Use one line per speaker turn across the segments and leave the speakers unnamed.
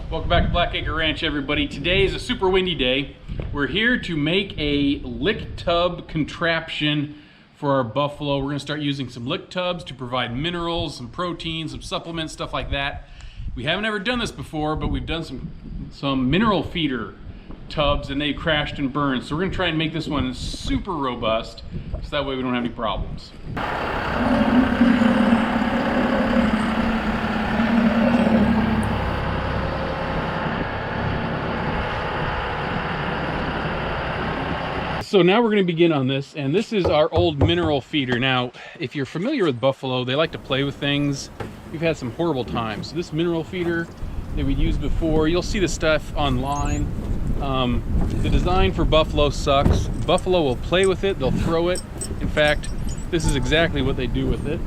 Welcome back to Blackacre Ranch, everybody. Today is a super windy day. We're here to make a lick tub contraption for our buffalo. We're going to start using some lick tubs to provide minerals, some protein, some supplements, stuff like that. We haven't ever done this before, but we've done some mineral feeder tubs and they crashed and burned. So we're going to try and make this one super robust so that way we don't have any problems. So now we're going to begin on this, and this is our old mineral feeder. Now, if you're familiar with buffalo, they like to play with things. We've had some horrible times. So this mineral feeder that we used before, you'll see the stuff online. The design for buffalo sucks. Buffalo will play with it, they'll throw it. In fact, this is exactly what they do with it.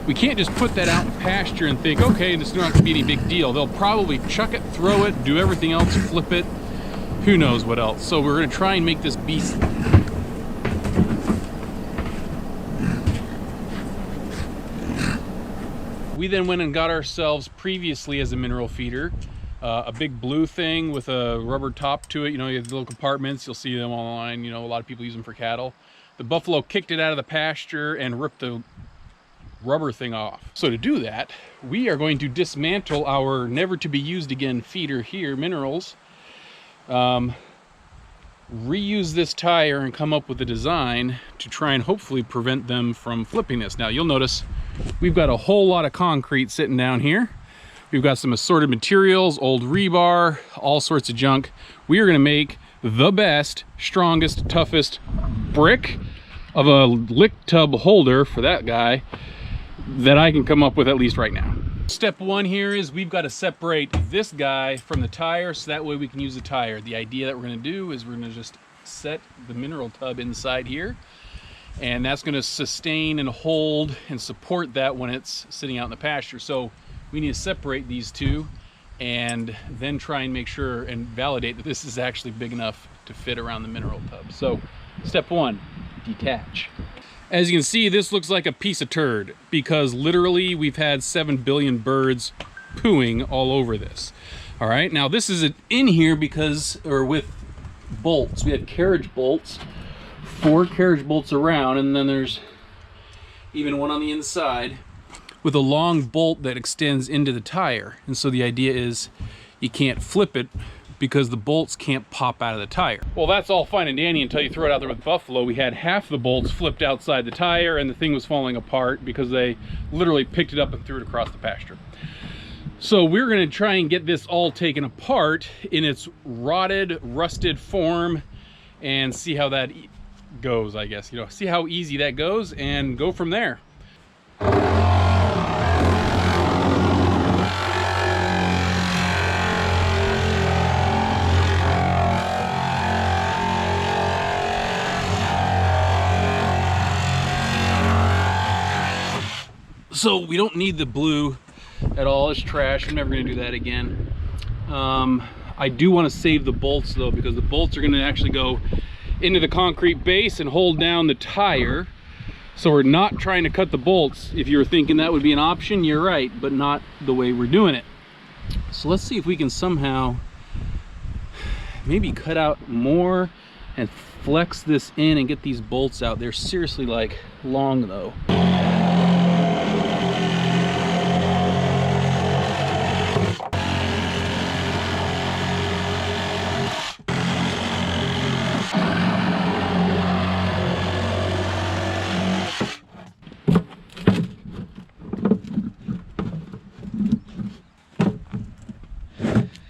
We can't just put that out in pasture and think, okay, this is not going to be any big deal. They'll probably chuck it, throw it, do everything else, flip it, who knows what else. So we're going to try and make this beast. We then went and got ourselves previously as a mineral feeder, a big blue thing with a rubber top to it. You know, you have the little compartments, you'll see them online. You know, a lot of people use them for cattle. The buffalo kicked it out of the pasture and ripped the rubber thing off. So to do that, we are going to dismantle our never to be used again feeder here, minerals, reuse this tire and come up with a design to try and hopefully prevent them from flipping this. Now you'll notice we've got a whole lot of concrete sitting down here. We've got some assorted materials, old rebar, all sorts of junk. We are going to make the best, strongest, toughest brick of a lick tub holder for that guy that I can come up with, at least right now. Step one here is we've got to separate this guy from the tire so that way we can use the tire. The idea that we're going to do is we're going to just set the mineral tub inside here, and that's going to sustain and hold and support that when it's sitting out in the pasture. So we need to separate these two and then try and make sure and validate that this is actually big enough to fit around the mineral tub. So step one, detach. As you can see, this looks like a piece of turd because literally we've had 7 billion birds pooing all over this. All right, now this is in here because, or with bolts. We had carriage bolts, 4 carriage bolts around, and then there's even one on the inside with a long bolt that extends into the tire. And so the idea is you can't flip it because the bolts can't pop out of the tire. Well, that's all fine and dandy until you throw it out there with buffalo. We had half the bolts flipped outside the tire and the thing was falling apart because they literally picked it up and threw it across the pasture. So we're gonna try and get this all taken apart in its rotted, rusted form and see how that goes, I guess. You know, see how easy that goes and go from there. So we don't need the blue at all. It's trash. I'm never going to do that again. I do want to save the bolts though, because the bolts are going to actually go into the concrete base and hold down the tire. So we're not trying to cut the bolts. If you were thinking that would be an option, you're right, but not the way we're doing it. So let's see if we can somehow maybe cut out more and flex this in and get these bolts out. They're seriously like long though.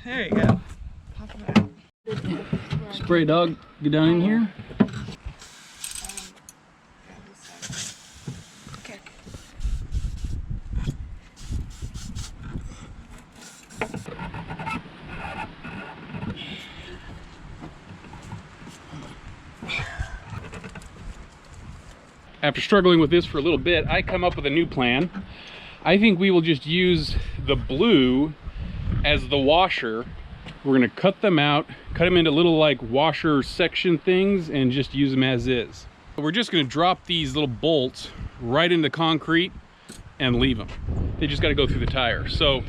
There you go. Pop it out.
Spray dog, get down in here.
Okay.
after struggling with this for a little bit, I come up with a new plan. I think we will just use the blue as the washer. We're gonna cut them out, cut them into little like washer section things, and just use them as is. We're just gonna drop these little bolts right into concrete and leave them. They just gotta go through the tire. So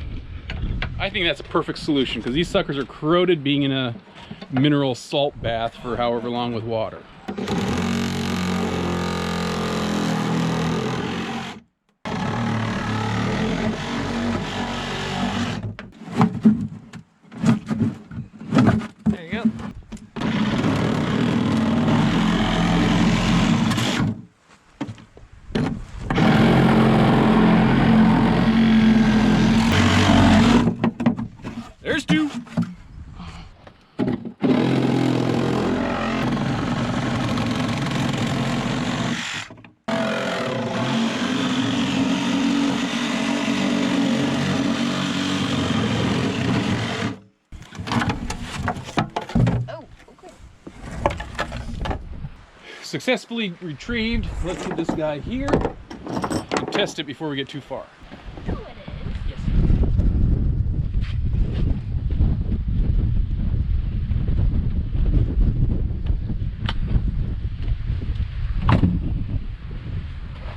I think that's a perfect solution, because these suckers are corroded being in a mineral salt bath for however long with water.
There you go.
There's two. Successfully retrieved. Let's get this guy here and test it before we get too far.
Know what it is.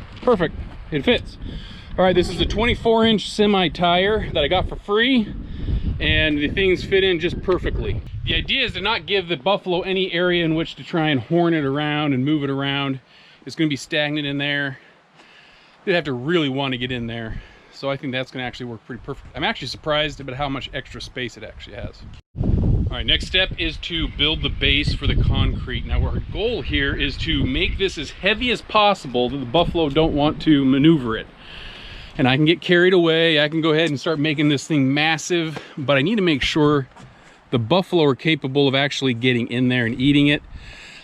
Yes. Perfect. It fits. All right, this is a 24-inch semi tire that I got for free, and the things fit in just perfectly. The idea is to not give the buffalo any area in which to try and horn it around and move it around. It's going to be stagnant in there. They'd have to really want to get in there. So I think that's going to actually work pretty perfect. I'm actually surprised about how much extra space it actually has. All right, next step is to build the base for the concrete. Now our goal here is to make this as heavy as possible that the buffalo don't want to maneuver it. And I can get carried away. I can go ahead and start making this thing massive, but I need to make sure the buffalo are capable of actually getting in there and eating it.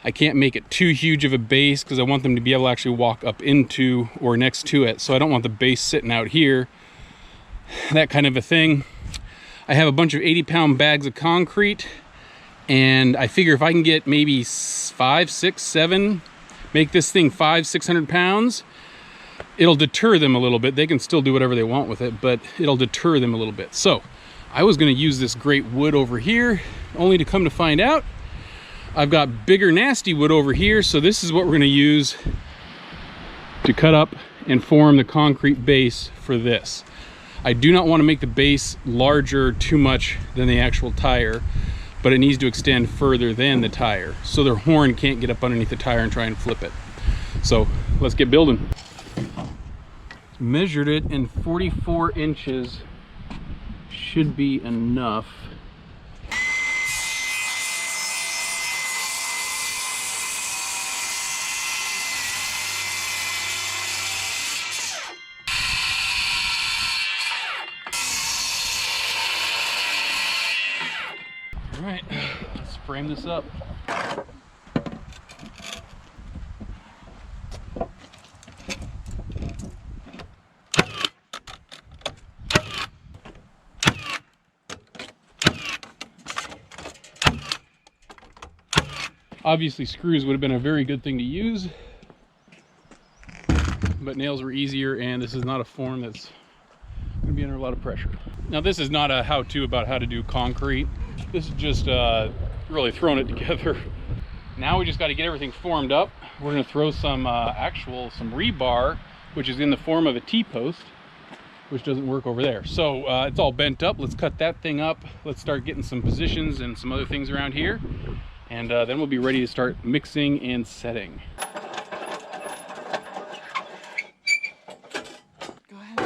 I can't make it too huge of a base because I want them to be able to actually walk up into or next to it. So I don't want the base sitting out here, that kind of a thing. I have a bunch of 80-pound bags of concrete, and I figure if I can get maybe 5, 6, 7, make this thing 500-600 pounds, it'll deter them a little bit. They can still do whatever they want with it, but it'll deter them a little bit. So I was going to use this great wood over here, only to come to find out I've got bigger nasty wood over here. So this is what we're going to use to cut up and form the concrete base for this. I do not want to make the base larger too much than the actual tire, but it needs to extend further than the tire, so their horn can't get up underneath the tire and try and flip it. So let's get building. Measured it, and 44 inches should be enough. All right, let's frame this up. Obviously screws would have been a very good thing to use, but nails were easier, and this is not a form that's going to be under a lot of pressure. Now this is not a how-to about how to do concrete. This is just really throwing it together. Now we just got to get everything formed up. We're going to throw some some rebar, which is in the form of a T-post, which doesn't work over there. So it's all bent up. Let's cut that thing up. Let's start getting some positions and some other things around here. And then we'll be ready to start mixing and setting.
Go ahead.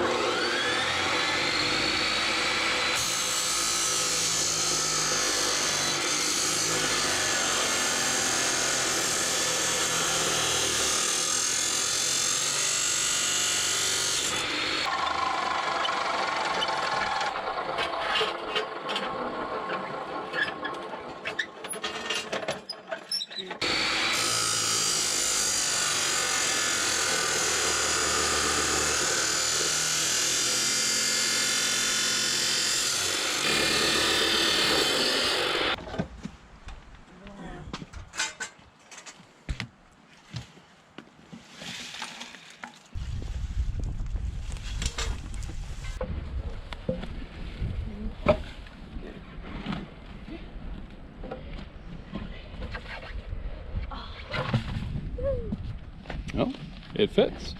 it fits.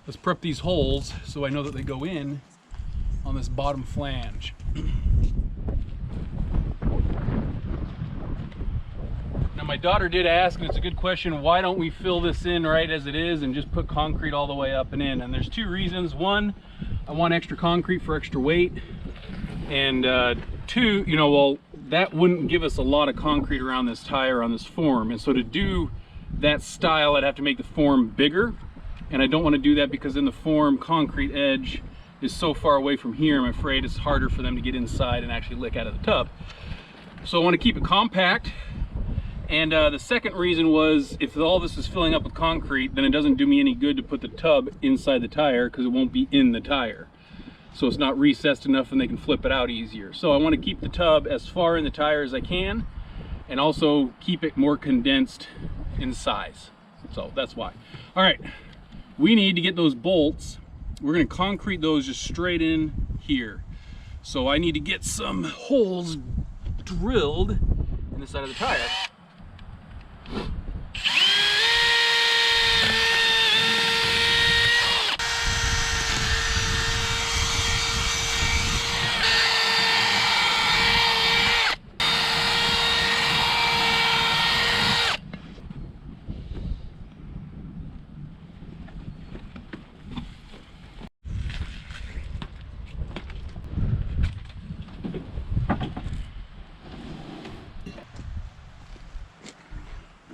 Let's prep these holes so I know that they go in on this bottom flange. Now my daughter did ask, and it's a good question, why don't we fill this in right as it is and just put concrete all the way up and in? And there's two reasons. One, I want extra concrete for extra weight. And two, you know, well, that wouldn't give us a lot of concrete around this tire on this form. And so to do that style, I'd have to make the form bigger. And I don't want to do that because in the form, concrete edge is so far away from here, I'm afraid it's harder for them to get inside and actually lick out of the tub. So I want to keep it compact. And the second reason was, if all this is filling up with concrete, then it doesn't do me any good to put the tub inside the tire because it won't be in the tire. So it's not recessed enough and they can flip it out easier. So I want to keep the tub as far in the tire as I can and also keep it more condensed in size. So that's why. All right, we need to get those bolts. We're going to concrete those just straight in here. So I need to get some holes drilled in the side of the tire.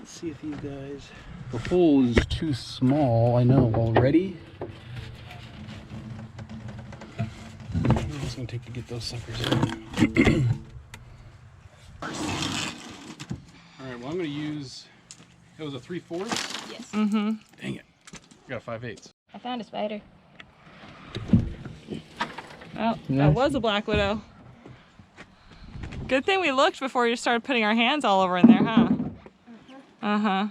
See if these guys.
The hole is too small, I know already. It's gonna take to get those suckers in. Alright, well I'm gonna use, it was a 3/4?
Yes.
Mm-hmm.
Dang it. I got a 5/8.
I found a spider.
Oh, that was a black widow. Good thing we looked before you started putting our hands all over in there, huh? Uh-huh.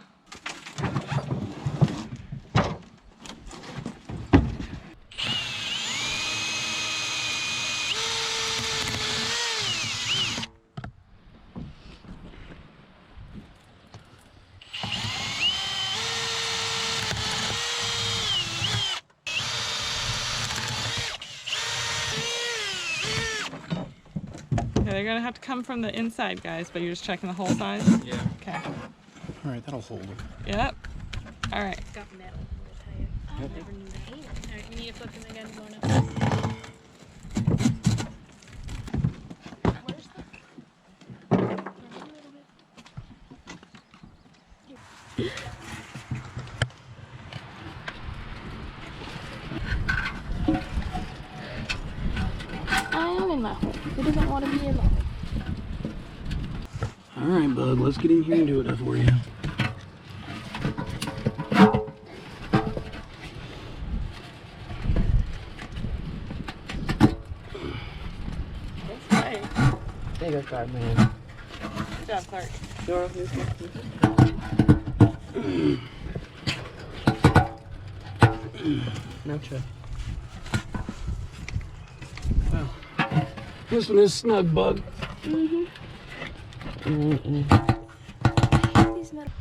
Okay, they're gonna have to come from the inside, guys, but you're just checking the hole size?
Yeah.
Okay.
Alright, that'll hold it.
Yep. All right.
Got metal in the tire. I
Yep.
never knew that. Alright, you need to flip them again going up. Where's the... a little bit. I am in my hole. Who doesn't want to be in my hole?
Alright, bud, let's get in here and do it for you.
That's right.
There you go, Clark, man.
Good job, Clark.
No trip.
Well, this one is snug, bug.
These metal...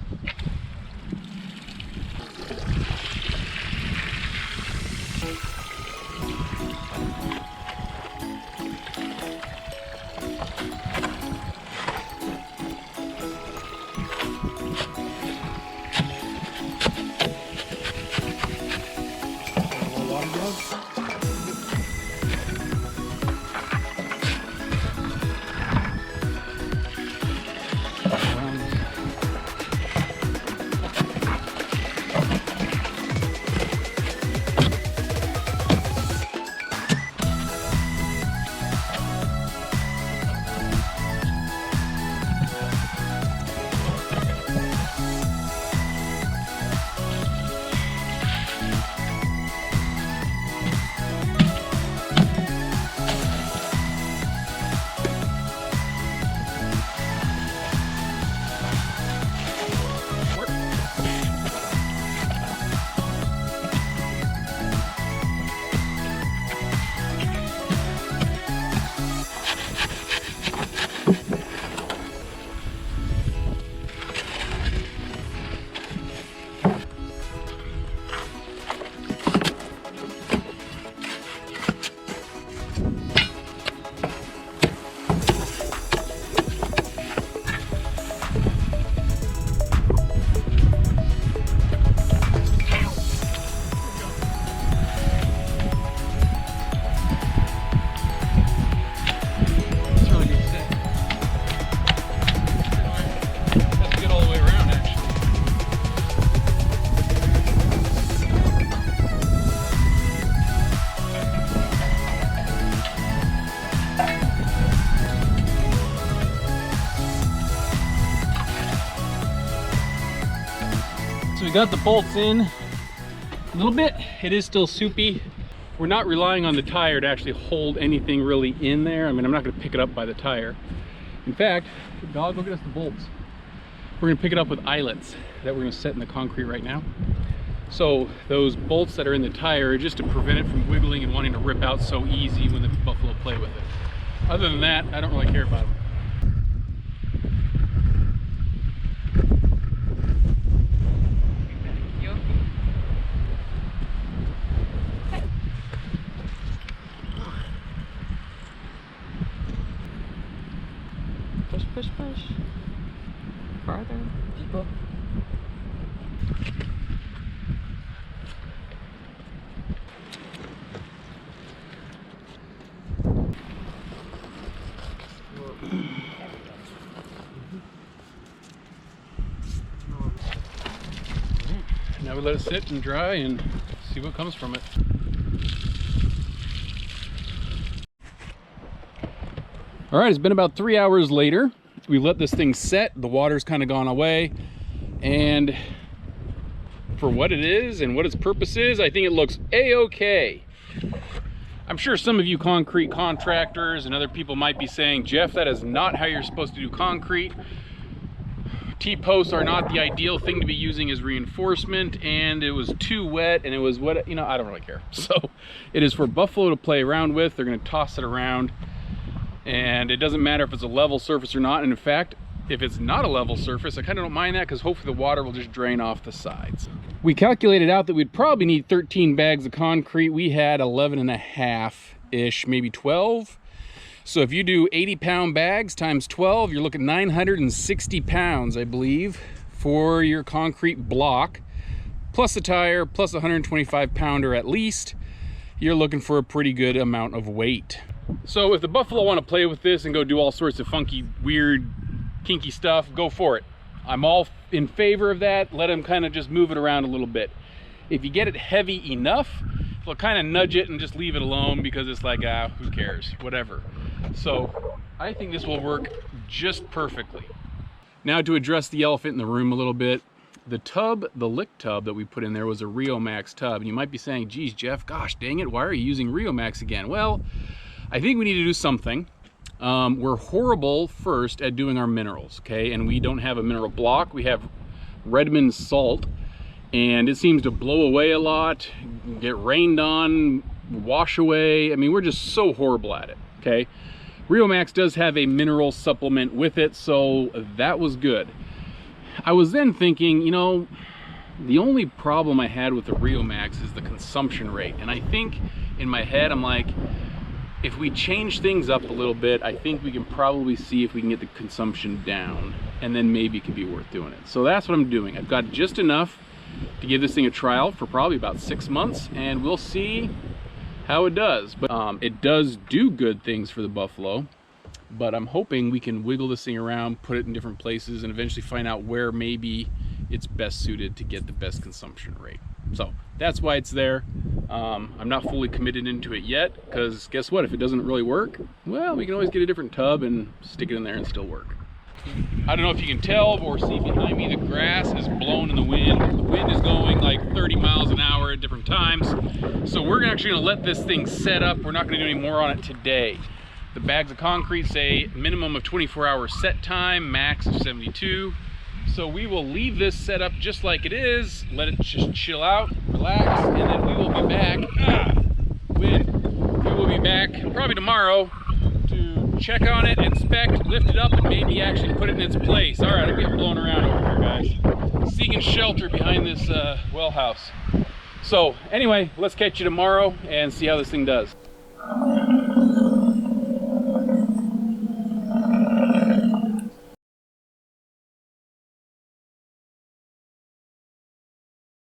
got the bolts in a little bit. It is still soupy. We're not relying on the tire to actually hold anything really in there. I mean, I'm not gonna pick it up by the tire. In fact, dog, go get us the bolts. We're gonna pick it up with eyelets that we're gonna set in the concrete right now. So those bolts that are in the tire are just to prevent it from wiggling and wanting to rip out so easy when the buffalo play with it. Other than that, I don't really care about them.
Push, push, push. Farther.
Deeper.
Now we let it sit and dry and see what comes from it. All right, it's been about 3 hours later. We let this thing set, the water's kind of gone away, and for what it is and what its purpose is, I think it looks a-okay. I'm sure some of you concrete contractors and other people might be saying, Jeff, that is not how you're supposed to do concrete. T-posts are not the ideal thing to be using as reinforcement, and it was too wet, and it was what, you know, I don't really care. So it is for buffalo to play around with. They're going to toss it around, and it doesn't matter if it's a level surface or not. And in fact, if it's not a level surface, I kind of don't mind that, because hopefully the water will just drain off the sides. We calculated out that we'd probably need 13 bags of concrete. We had 11 and a half-ish, maybe 12. So if you do 80-pound bags times 12, you're looking 960 pounds, I believe, for your concrete block, plus the tire, plus a 125-pounder at least. You're looking for a pretty good amount of weight. So if the buffalo want to play with this and go do all sorts of funky, weird, kinky stuff, go for it. I'm all in favor of that. Let them kind of just move it around a little bit. If you get it heavy enough, they'll kind of nudge it and just leave it alone, because it's like, who cares, whatever. So I think this will work just perfectly. Now to address the elephant in the room a little bit. The tub, the lick tub that we put in there was a Rio Max tub. And you might be saying, geez, Jeff, gosh dang it, why are you using Rio Max again? Well, I think we need to do something. We're horrible first at doing our minerals, okay? And we don't have a mineral block. We have Redmond salt, and it seems to blow away a lot, get rained on, wash away. I mean, we're just so horrible at it, okay? Rio Max does have a mineral supplement with it, so that was good. I was then thinking, you know, the only problem I had with the Rio Max is the consumption rate. And I think in my head, I'm like, if we change things up a little bit, I think we can probably see if we can get the consumption down, and then maybe it could be worth doing it. So that's what I'm doing. I've got just enough to give this thing a trial for probably about 6 months, and we'll see how it does. But it does do good things for the buffalo, but I'm hoping we can wiggle this thing around, put it in different places, and eventually find out where maybe it's best suited to get the best consumption rate. So that's why it's there. I'm not fully committed into it yet, because guess what, if it doesn't really work, well, we can always get a different tub and stick it in there and still work. I don't know if you can tell or see behind me, the grass is blown in the wind. The wind is going like 30 miles an hour at different times. So we're actually gonna let this thing set up. We're not gonna do any more on it today. The bags of concrete say minimum of 24-hour set time, max of 72. So we will leave this set up just like it is, let it just chill out, relax, and then we will be back. Wind. We will be back probably tomorrow to check on it, inspect, lift it up, and maybe actually put it in its place. All right, I'm getting blown around over here, guys. Seeking shelter behind this well house. So anyway, let's catch you tomorrow and see how this thing does.